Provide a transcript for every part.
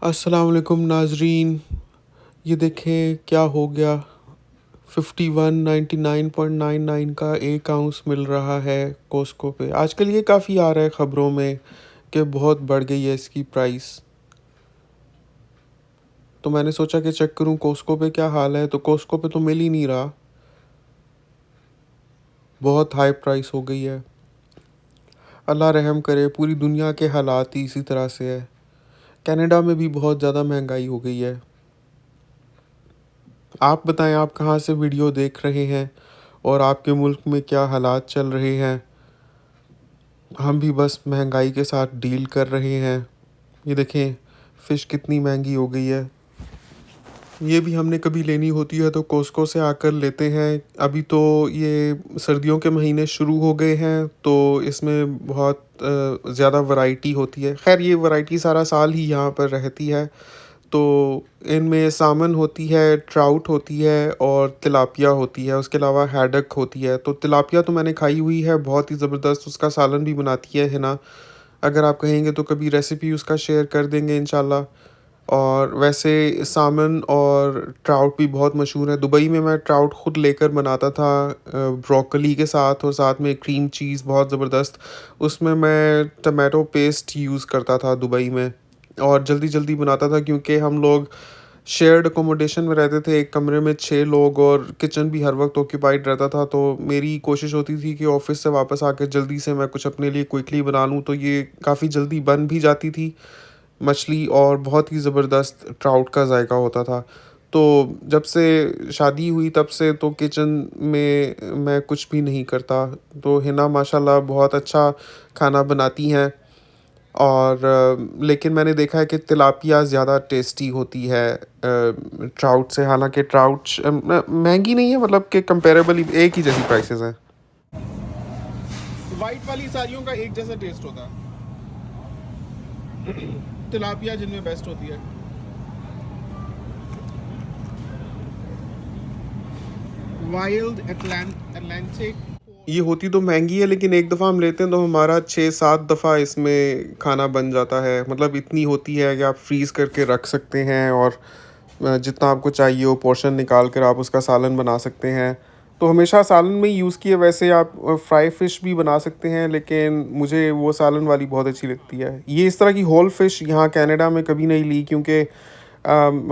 अस्सलाम वालेकुम नाजरीन। ये देखें क्या हो गया। 5199.99 का एक आउंस मिल रहा है कॉस्को पे। आजकल ये काफ़ी आ रहा है ख़बरों में कि बहुत बढ़ गई है इसकी प्राइस। तो मैंने सोचा कि चेक करूं कॉस्को पे क्या हाल है। तो कॉस्को पे तो मिल ही नहीं रहा, बहुत हाई प्राइस हो गई है। अल्लाह रहम करे, पूरी दुनिया के हालात ही इसी तरह से है। कनाडा में भी बहुत ज़्यादा महंगाई हो गई है। आप बताएं, आप कहाँ से वीडियो देख रहे हैं और आपके मुल्क में क्या हालात चल रहे हैं। हम भी बस महंगाई के साथ डील कर रहे हैं। ये देखें फ़िश कितनी महंगी हो गई है। ये भी हमने कभी लेनी होती है तो कॉस्को से आकर लेते हैं। अभी तो ये सर्दियों के महीने शुरू हो गए हैं तो इसमें बहुत ज़्यादा वैरायटी होती है। खैर ये वैरायटी सारा साल ही यहाँ पर रहती है। तो इनमें सामन होती है, ट्राउट होती है और तिलापिया होती है। उसके अलावा हैडक होती है। तो तिलापिया तो मैंने खाई हुई है, बहुत ही ज़बरदस्त। उसका सालन भी बनाती है ना। अगर आप कहेंगे तो कभी रेसिपी उसका शेयर कर देंगे इंशाल्लाह। और वैसे सामन और ट्राउट भी बहुत मशहूर है। दुबई में मैं ट्राउट ख़ुद लेकर बनाता था ब्रोकली के साथ, और साथ में क्रीम चीज़ बहुत ज़बरदस्त। उसमें मैं टमाटो पेस्ट यूज़ करता था दुबई में, और जल्दी जल्दी बनाता था क्योंकि हम लोग शेयर्ड अकोमोडेशन में रहते थे। एक कमरे में 6 लोग और किचन भी हर वक्त ऑक्यूपाइड रहता था। तो मेरी कोशिश होती थी कि ऑफ़िस से वापस आकर जल्दी से मैं कुछ अपने लिए क्विकली बना लूँ। तो ये काफ़ी जल्दी बन भी जाती थी मछली, और बहुत ही ज़बरदस्त ट्राउट का जायका होता था। तो जब से शादी हुई तब से तो किचन में मैं कुछ भी नहीं करता। तो हिना माशाल्लाह बहुत अच्छा खाना बनाती हैं। और लेकिन मैंने देखा है कि तिलापिया ज़्यादा टेस्टी होती है ट्राउट से। हालांकि ट्राउट महंगी नहीं है, मतलब कि कंपेरेबल ही, एक ही जैसी प्राइसेस हैं। वाइट वाली साड़ियों का एक जैसा टेस्ट होता है। तिलापिया जिनमें बेस्ट होती है। Wild Atlantic. ये होती तो महंगी है, लेकिन एक दफ़ा हम लेते हैं तो हमारा 6-7 दफ़ा इसमें खाना बन जाता है। मतलब इतनी होती है कि आप फ्रीज़ करके रख सकते हैं, और जितना आपको चाहिए वो पोर्शन निकाल कर आप उसका सालन बना सकते हैं। तो हमेशा सालन में ही यूज़ किए। वैसे आप फ्राई फ़िश भी बना सकते हैं, लेकिन मुझे वो सालन वाली बहुत अच्छी लगती है। ये इस तरह की होल फ़िश यहाँ कनाडा में कभी नहीं ली, क्योंकि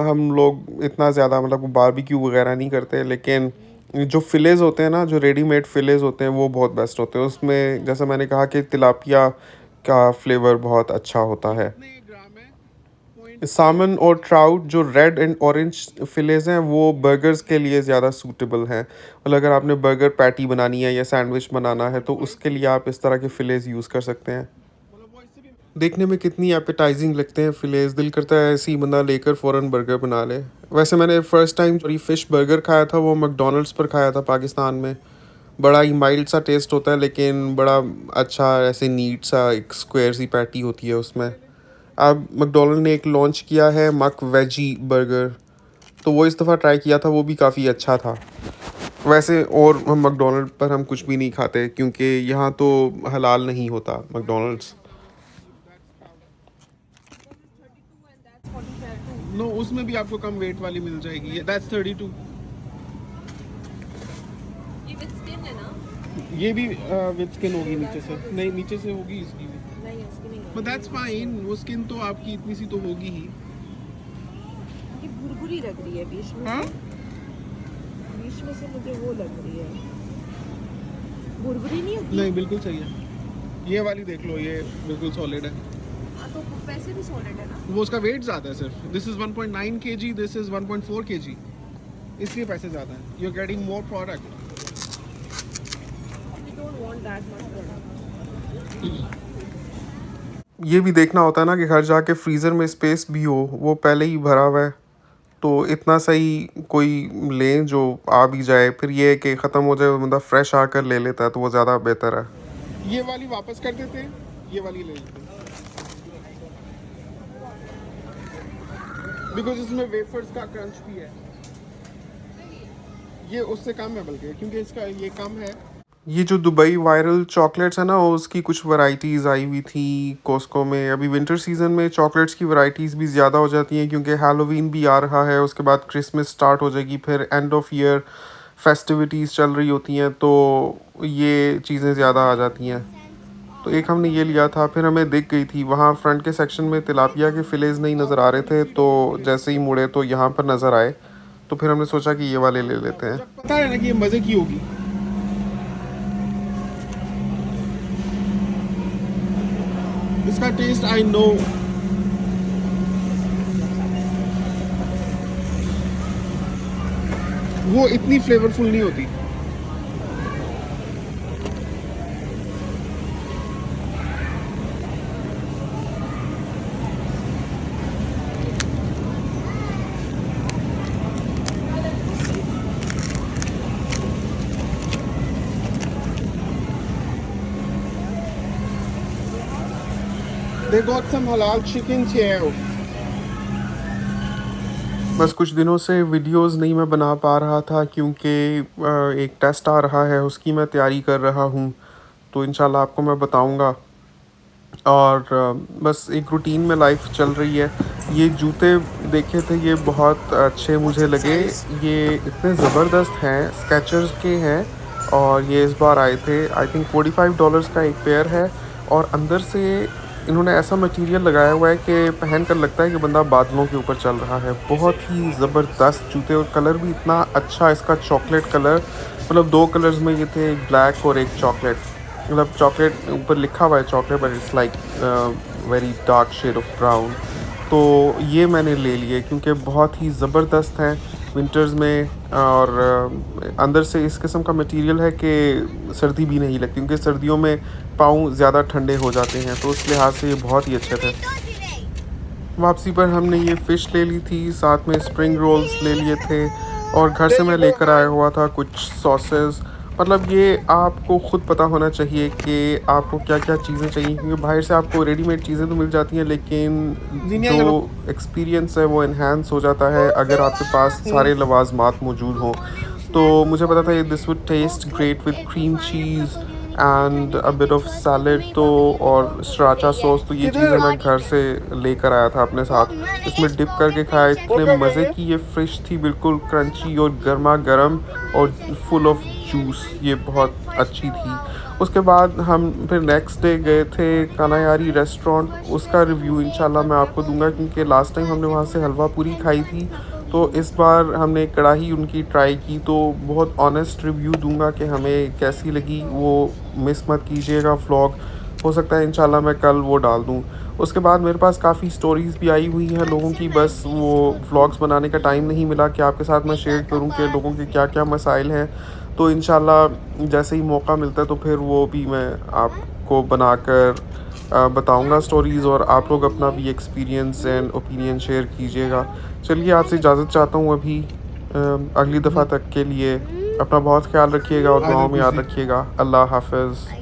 हम लोग इतना ज़्यादा मतलब बारबेक्यू वगैरह नहीं करते। लेकिन जो फ़िलेज़ होते हैं ना, जो रेडीमेड फ़िलेज़ होते हैं वो बहुत बेस्ट होते हैं। उसमें जैसा मैंने कहा कि तिलापिया का फ्लेवर बहुत अच्छा होता है। सामन और ट्राउट जो रेड एंड ऑरेंज फ़िलेज़ हैं वो बर्गर्स के लिए ज़्यादा सूटेबल हैं। मतलब अगर आपने बर्गर पैटी बनानी है या सैंडविच बनाना है तो उसके लिए आप इस तरह के फ़िलेज़ यूज़ कर सकते हैं। देखने में कितनी एपेटाइजिंग लगते हैं फ़िलेज़, दिल करता है ऐसे ही बंदा लेकर फ़ौरन बर्गर बना ले। वैसे मैंने फ़र्स्ट टाइम जो फ़िश बर्गर खाया था वो मैकडॉनल्ड्स पर खाया था पाकिस्तान में। बड़ा ही माइल्ड सा टेस्ट होता है, लेकिन बड़ा अच्छा ऐसे नीट सा एक स्क्वायर सी पैटी होती है उसमें। अब मैकडॉनल्ड ने एक लॉन्च किया है मक वेजी बर्गर, तो वो इस दफ़ा ट्राई किया था, वो भी काफ़ी अच्छा था। वैसे और हम मैकडॉनल्ड पर हम कुछ भी नहीं खाते क्योंकि यहाँ तो हलाल नहीं होता मैकडॉनल्ड्स। नो उसमें भी आपको कम वेट वाली मिल जाएगी। ये दैट्स 32। ये विद स्किन है ना? ये भी विद स्किन होगी नीचे से। नहीं, नीचे से होगी इसकी भी। नहीं उसकी नहीं बट दैट्स फाइन, वो स्किन तो आपकी इतनी सी तो होगी ही। ये भुरभुरी लग रही है बीच में हाँ? बीच में से मुझे वो लग रही है, भुरभुरी नहीं होती। नहीं, बिल्कुल सही है। ये वाली देख लो, ये बिल्कुल सॉलिड है। हाँ तो वैसे भी सॉलिड है ना। वो उसका वेट ज़्यादा है सिर्फ। This is 1.9 kg, this is 1.4 kg, इसलिए पैसे ज़्यादा हैं। You are getting more product. We don't want that much product. ये भी देखना होता है ना कि घर जाके फ्रीज़र में स्पेस भी हो, वो पहले ही भरा हुआ है। तो इतना सही कोई लें जो आ भी जाए, फिर ये है कि ख़त्म हो जाए मतलब फ्रेश आकर ले लेता है तो वो ज़्यादा बेहतर है। ये वाली वापस कर देते हैं, ये वाली ले लेते हैं, बिकॉज इसमें वेफर्स का क्रंच भी है। ये उससे कम है बल्कि, क्योंकि इसका ये कम है। ये जो दुबई वायरल चॉकलेट्स है ना, उसकी कुछ वैरायटीज़ आई हुई थी कॉस्को में। अभी विंटर सीज़न में चॉकलेट्स की वैरायटीज़ भी ज़्यादा हो जाती हैं क्योंकि हैलोवीन भी आ रहा है, उसके बाद क्रिसमस स्टार्ट हो जाएगी, फिर एंड ऑफ ईयर फेस्टिविटीज़ चल रही होती हैं, तो ये चीज़ें ज़्यादा आ जाती हैं। तो एक हमने ये लिया था, फिर हमें दिख गई थी वहाँ फ्रंट के सेक्शन में तिलापिया के फिलेज नहीं नज़र आ रहे थे, तो जैसे ही मुड़े तो यहाँ पर नज़र आए, तो फिर हमने सोचा कि ये वाले ले लेते हैं। पता है ना कि ये मजे की होगी। इसका टेस्ट आई नो। वो इतनी फ्लेवरफुल नहीं होती। They got some halal chickens here. बस कुछ दिनों से वीडियोस नहीं मैं बना पा रहा था क्योंकि एक टेस्ट आ रहा है, उसकी मैं तैयारी कर रहा हूँ, तो इंशाल्लाह आपको मैं बताऊँगा। और बस एक रूटीन में लाइफ चल रही है। ये जूते देखे थे, ये बहुत अच्छे मुझे लगे, ये इतने ज़बरदस्त हैं, स्केचर्स के हैं, और ये इस बार आए थे। आई थिंक $45 का एक पेयर है, और अंदर से इन्होंने ऐसा मटेरियल लगाया हुआ है कि पहन कर लगता है कि बंदा बादलों के ऊपर चल रहा है। बहुत ही ज़बरदस्त जूते, और कलर भी इतना अच्छा इसका, चॉकलेट कलर, मतलब 2 कलर्स में ये थे, एक ब्लैक और एक चॉकलेट। मतलब चॉकलेट ऊपर लिखा हुआ है chocolate, but it's like very dark shade of brown. तो ये मैंने ले लिए क्योंकि बहुत ही ज़बरदस्त हैं विंटर्स में, और अंदर से इस किस्म का मटेरियल है कि सर्दी भी नहीं लगती, क्योंकि सर्दियों में पाँव ज़्यादा ठंडे हो जाते हैं, तो उस लिहाज से ये बहुत ही अच्छे थे। वापसी पर हमने ये फ़िश ले ली थी, साथ में स्प्रिंग रोल्स ले लिए थे, और घर से मैं लेकर आया हुआ था कुछ सॉसेस। मतलब ये आपको ख़ुद पता होना चाहिए कि आपको क्या-क्या चीज़ें चाहिए, क्योंकि बाहर से आपको रेडीमेड चीज़ें तो मिल जाती हैं, लेकिन जो एक्सपीरियंस है वो एनहांस हो जाता है अगर आपके पास सारे लवाज़मात मौजूद हों। तो मुझे पता था ये this would taste great with cream cheese and a bit of salad, तो और सराचा सॉस, तो ये चीज़ें मैं घर से लेकर आया था अपने साथ। इसमें डिप करके खाया, इतने मज़े की ये फ़िश थी, बिल्कुल क्रंची और गर्मा गर्म और फुल ऑफ जूस, ये बहुत अच्छी थी। उसके बाद हम फिर नेक्स्ट डे गए थे कानायारी रेस्टोरेंट, उसका रिव्यू इंशाल्लाह मैं आपको दूंगा, क्योंकि लास्ट टाइम हमने वहाँ से हलवा पूरी खाई थी, तो इस बार हमने कढ़ाई उनकी ट्राई की, तो बहुत ऑनेस्ट रिव्यू दूंगा कि हमें कैसी लगी। वो मिस मत कीजिएगा व्लॉग, हो सकता है इंशाल्लाह मैं कल वो डाल दूं। उसके बाद मेरे पास काफ़ी स्टोरीज़ भी आई हुई हैं लोगों की, बस वो व्लॉग्स बनाने का टाइम नहीं मिला कि आपके साथ मैं शेयर करूं कि लोगों के क्या क्या मसाइल हैं। तो इंशाल्लाह जैसे ही मौका मिलता है तो फिर वो भी मैं आपको बनाकर बताऊंगा स्टोरीज़, और आप लोग अपना भी एक्सपीरियंस एंड ओपिनियन शेयर कीजिएगा। चलिए, आपसे इजाज़त चाहता हूँ अभी, अगली दफ़ा तक के लिए अपना बहुत ख्याल रखिएगा और दुआओं में याद रखिएगा। अल्लाह हाफ़िज़।